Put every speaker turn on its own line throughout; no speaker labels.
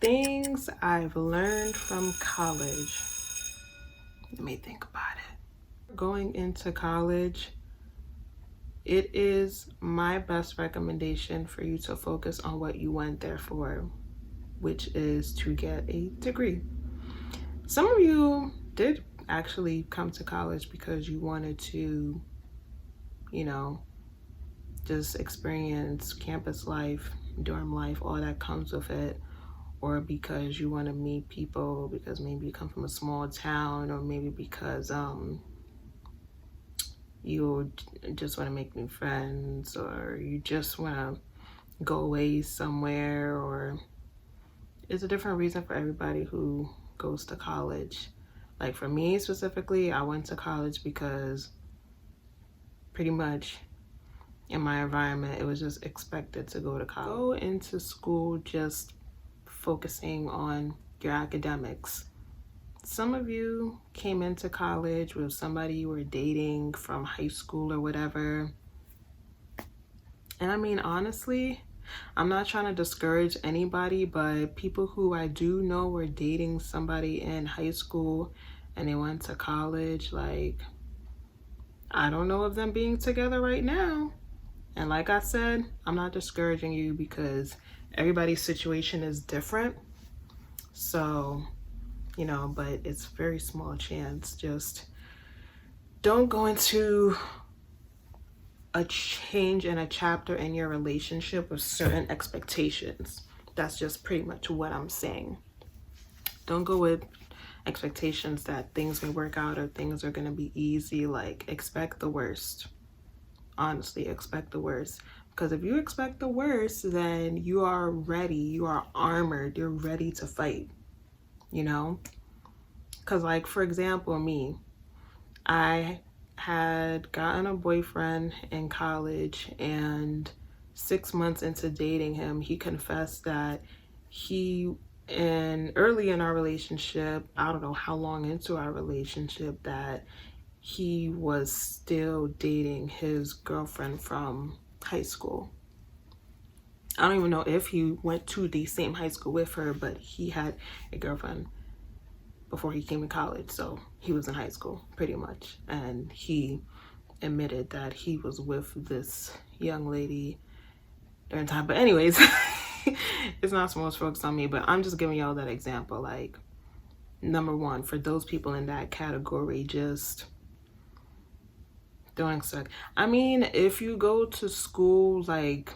Things I've learned from college. Let me think about it. Going into college, it is my best recommendation for you to focus on what you went there for, which is to get a degree. Some of you did actually come to college because you wanted to, just experience campus life, dorm life, all that comes with it, or because you want to meet people, because maybe you come from a small town, or maybe because you just want to make new friends, or you just want to go away somewhere, or it's a different reason for everybody who goes to college. Like for me specifically, I went to college because pretty much in my environment, it was just expected to go to college. Go into school just focusing on your academics. Some of you came into college with somebody you were dating from high school or whatever. And I mean, honestly, I'm not trying to discourage anybody, but people who I do know were dating somebody in high school and they went to college, like, I don't know of them being together right now. And like I said, I'm not discouraging you because everybody's situation is different. So, but it's very small chance. Just don't go into a change in a chapter in your relationship with certain expectations. That's just pretty much what I'm saying. Don't go with expectations that things may work out or things are going to be easy. Like, expect the worst. Honestly, expect the worst. Because if you expect the worst, then you are ready. You are armored. You're ready to fight. Because, like, for example, me, I had gotten a boyfriend in college, and 6 months into dating him, he confessed that early in our relationship, I don't know how long into our relationship, that he was still dating his girlfriend from high school. I don't even know if he went to the same high school with her, but he had a girlfriend before he came to college, so he was in high school pretty much, and he admitted that he was with this young lady during time. But anyways, it's not supposed to focus on me, but I'm just giving y'all that example. Like, number one, for those people in that category, just don't expect. I mean, if you go to school, like,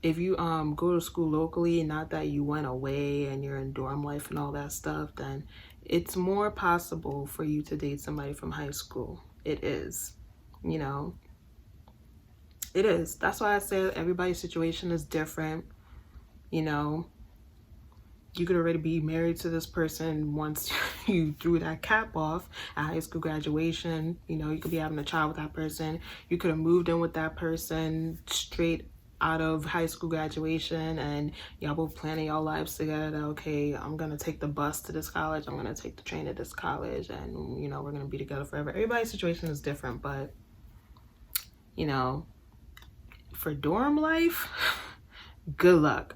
if you go to school locally, not that you went away and you're in dorm life and all that stuff, then it's more possible for you to date somebody from high school. It is, it is. That's why I say everybody's situation is different. You could already be married to this person once you threw that cap off at high school graduation. You could be having a child with that person. You could have moved in with that person straight out of high school graduation, and y'all both planning your lives together that, okay, I'm gonna take the bus to this college, I'm gonna take the train to this college, and we're gonna be together forever. Everybody's situation is different, but for dorm life, good luck.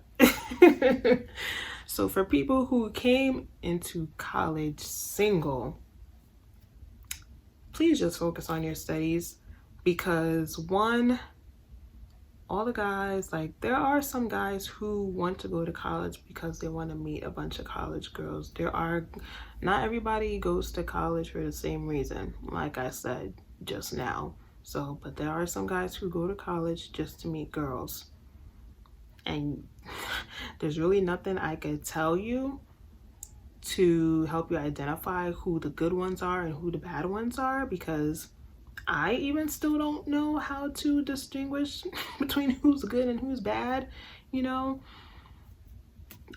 So for people who came into college single, please just focus on your studies, because one, all the guys, like, there are some guys who want to go to college because they want to meet a bunch of college girls. Not everybody goes to college for the same reason, like I said just now. So, but there are some guys who go to college just to meet girls. And there's really nothing I could tell you to help you identify who the good ones are and who the bad ones are, because I even still don't know how to distinguish between who's good and who's bad,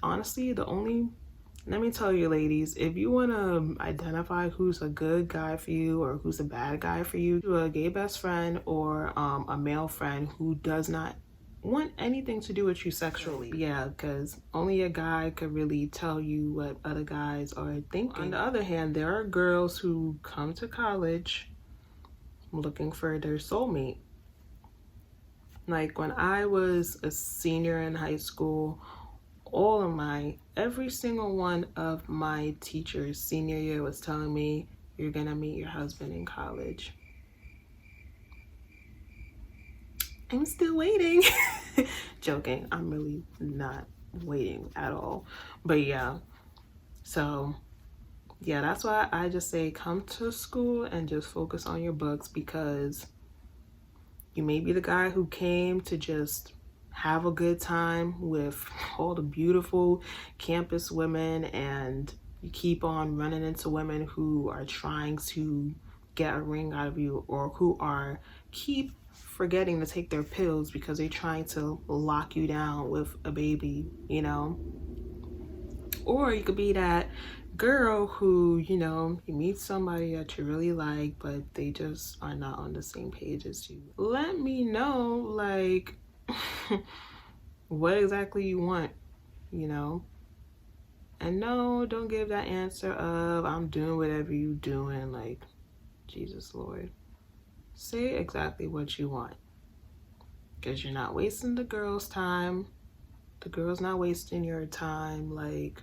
Honestly, let me tell you, ladies, if you want to identify who's a good guy for you or who's a bad guy for you, a gay best friend or a male friend who does not want anything to do with you sexually. Yeah, because only a guy could really tell you what other guys are thinking. On the other hand, there are girls who come to college looking for their soulmate. Like when I was a senior in high school, every single one of my teachers senior year was telling me, you're gonna meet your husband in college. I'm still waiting. Joking, I'm really not waiting at all. But yeah, so yeah, that's why I just say come to school and just focus on your books, because you may be the guy who came to just have a good time with all the beautiful campus women, and you keep on running into women who are trying to get a ring out of you, or who are keep forgetting to take their pills because they're trying to lock you down with a baby, you know? Or you could be that girl who, you know, you meet somebody that you really like, but they just are not on the same page as you. Let me know, like, what exactly you want, you know? And no, don't give that answer of, I'm doing whatever you doing, like, Jesus Lord. Say exactly what you want, because you're not wasting the girl's time. The girl's not wasting your time, like,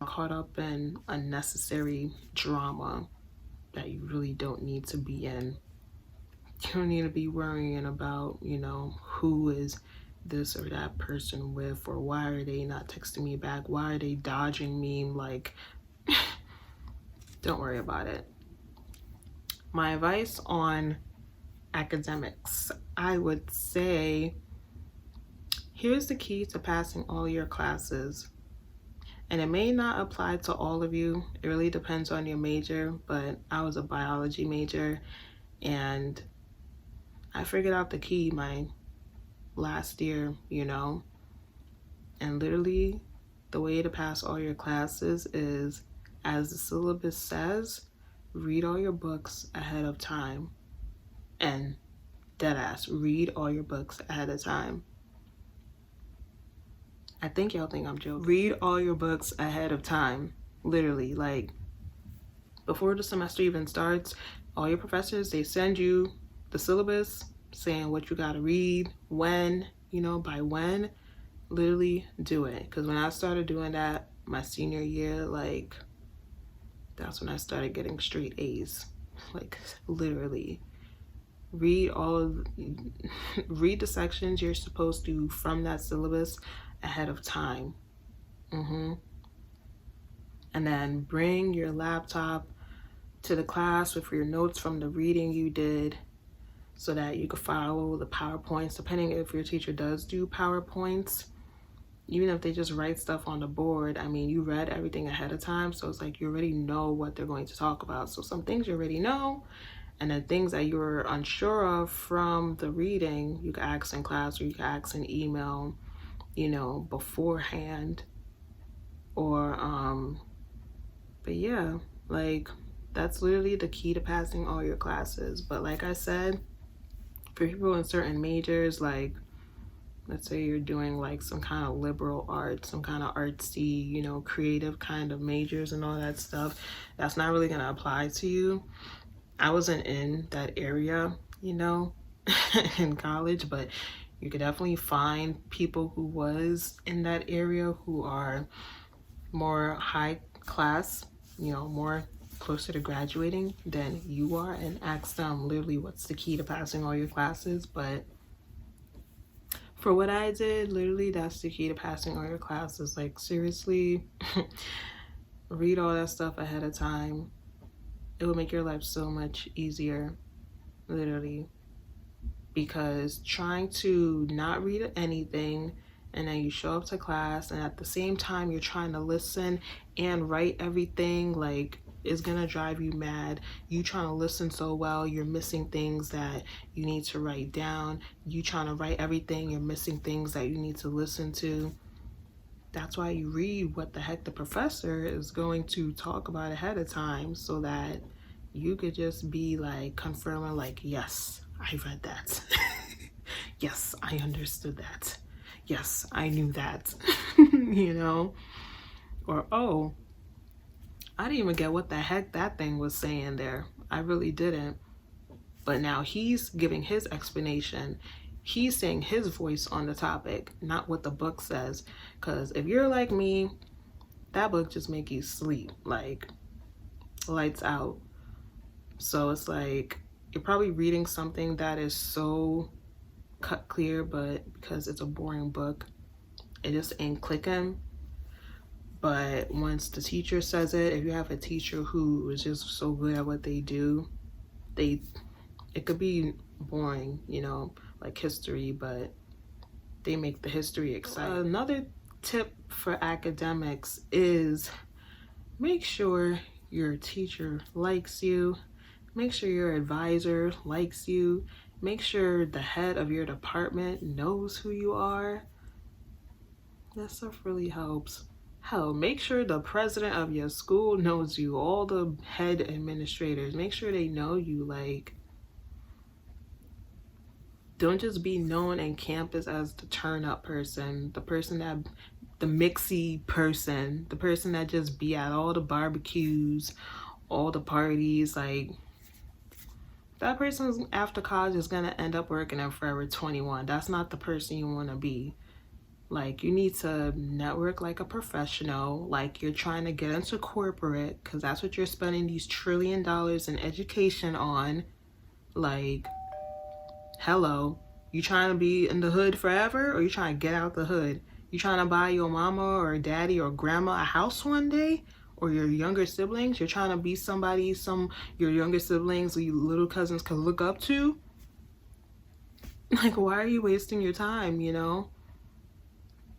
caught up in unnecessary drama that you really don't need to be in. You don't need to be worrying about, you know, who is this or that person with, or why are they not texting me back? Why are they dodging me? Like, don't worry about it. My advice on academics, I would say, here's the key to passing all your classes. And it may not apply to all of you. It really depends on your major, but I was a biology major and I figured out the key my last year, you know? And literally the way to pass all your classes is, as the syllabus says, read all your books ahead of time. And deadass, read all your books ahead of time. I think y'all think I'm joking. Read all your books ahead of time. Literally, like, before the semester even starts, all your professors, they send you the syllabus saying what you gotta read, when, you know, by when. Literally do it. Because when I started doing that my senior year, like, that's when I started getting straight A's. Like, literally. Read the sections you're supposed to from that syllabus ahead of time. And then bring your laptop to the class with your notes from the reading you did, so that you can follow the PowerPoints, depending if your teacher does do PowerPoints. Even if they just write stuff on the board, I mean, you read everything ahead of time, so it's like you already know what they're going to talk about. So some things you already know, and then things that you're unsure of from the reading, you can ask in class, or you can ask in email, you know, beforehand. Or but yeah, like, that's literally the key to passing all your classes. But like I said, for people in certain majors, like, let's say you're doing like some kind of liberal arts, some kind of artsy, you know, creative kind of majors and all that stuff, that's not really going to apply to you. I wasn't in that area, you know, in college, but you could definitely find people who was in that area who are more high class, you know, more closer to graduating than you are, and ask them literally what's the key to passing all your classes. But for what I did, literally that's the key to passing all your classes. Like, seriously, read all that stuff ahead of time. It will make your life so much easier, literally. Because trying to not read anything, and then you show up to class, and at the same time you're trying to listen and write everything, like, is gonna drive you mad. You trying to listen so well, you're missing things that you need to write down. You trying to write everything, you're missing things that you need to listen to. That's why you read what the heck the professor is going to talk about ahead of time, so that you could just be like confirming, like, yes, I read that. Yes, I understood that. Yes, I knew that. You know? Or, oh, I didn't even get what the heck that thing was saying there. I really didn't. But now he's giving his explanation, he's saying his voice on the topic, not what the book says. Because if you're like me, that book just make you sleep, like lights out. So it's like you're probably reading something that is so cut clear, but because it's a boring book, it just ain't clicking. But once the teacher says it, if you have a teacher who is just so good at what they do, it could be boring, you know, like history, but they make the history exciting. Another tip for academics is make sure your teacher likes you, make sure your advisor likes you, make sure the head of your department knows who you are. That stuff really helps. Hell, make sure the president of your school knows you, all the head administrators, make sure they know you. Like, don't just be known in campus as the turn up person, the mixy person, the person that just be at all the barbecues, all the parties. Like, that person after college is gonna end up working at Forever 21. That's not the person you wanna be. Like, you need to network like a professional, like you're trying to get into corporate, because that's what you're spending these $1 trillion in education on. Like, hello, you trying to be in the hood forever, or you trying to get out the hood? You trying to buy your mama or daddy or grandma a house one day? Or your younger siblings? You're trying to be somebody your younger siblings or your little cousins can look up to? Like, why are you wasting your time, you know?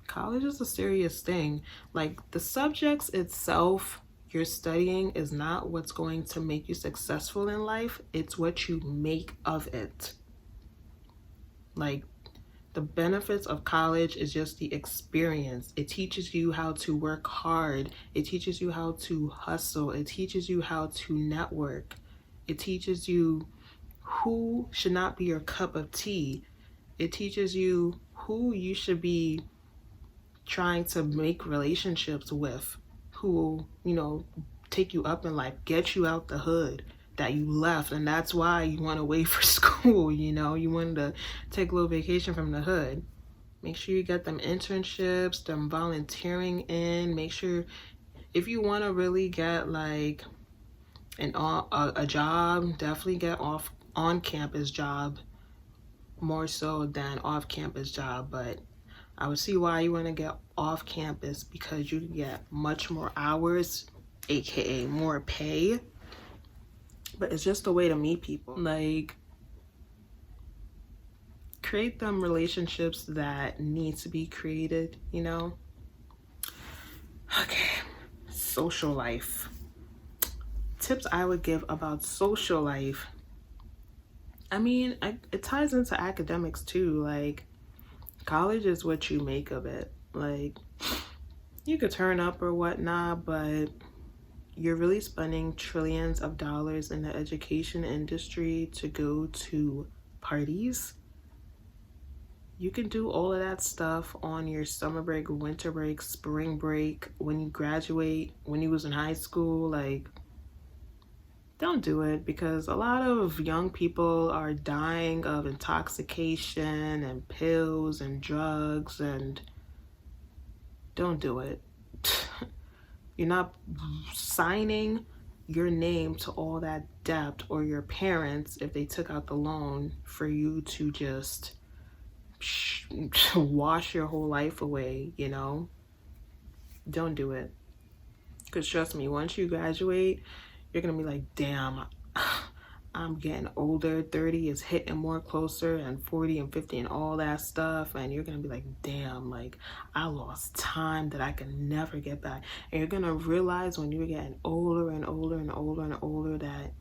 College is a serious thing. Like, the subjects itself you're studying is not what's going to make you successful in life. It's what you make of it. Like, the benefits of college is just the experience. It teaches you how to work hard. It teaches you how to hustle. It teaches you how to network. It teaches you who should not be your cup of tea. It teaches you who you should be trying to make relationships with, who, you know, take you up in life, get you out the hood that you left, and that's why you went away for school, you know, you wanted to take a little vacation from the hood. Make sure you get them internships, them volunteering in. Make sure, if you want to really get like a job, definitely get on-campus job more so than off-campus job. But I would see why you want to get off campus, because you can get much more hours, aka more pay. But it's just a way to meet people. Like, create them relationships that need to be created, you know? Okay, social life. Tips I would give about social life. I mean, it ties into academics too. Like, college is what you make of it. Like, you could turn up or whatnot, but you're really spending trillions of dollars in the education industry to go to parties. You can do all of that stuff on your summer break, winter break, spring break, when you graduate, when you was in high school. Like, don't do it, because a lot of young people are dying of intoxication and pills and drugs, and don't do it. You're not signing your name to all that debt, or your parents, if they took out the loan, for you to just wash your whole life away, you know? Don't do it. Because trust me, once you graduate, you're gonna be like, damn, I'm getting older. 30 is hitting more closer, and 40 and 50 and all that stuff. And you're gonna be like, damn, like, I lost time that I can never get back. And you're gonna realize when you're getting older and older and older and older that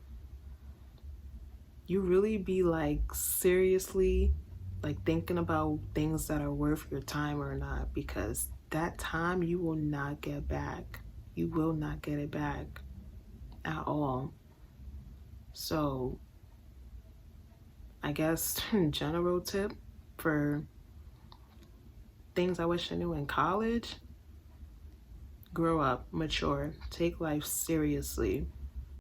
you really be like seriously like thinking about things that are worth your time or not, because that time you will not get back. You will not get it back at all. So I guess general tip for things I wish I knew in college: grow up, mature, take life seriously.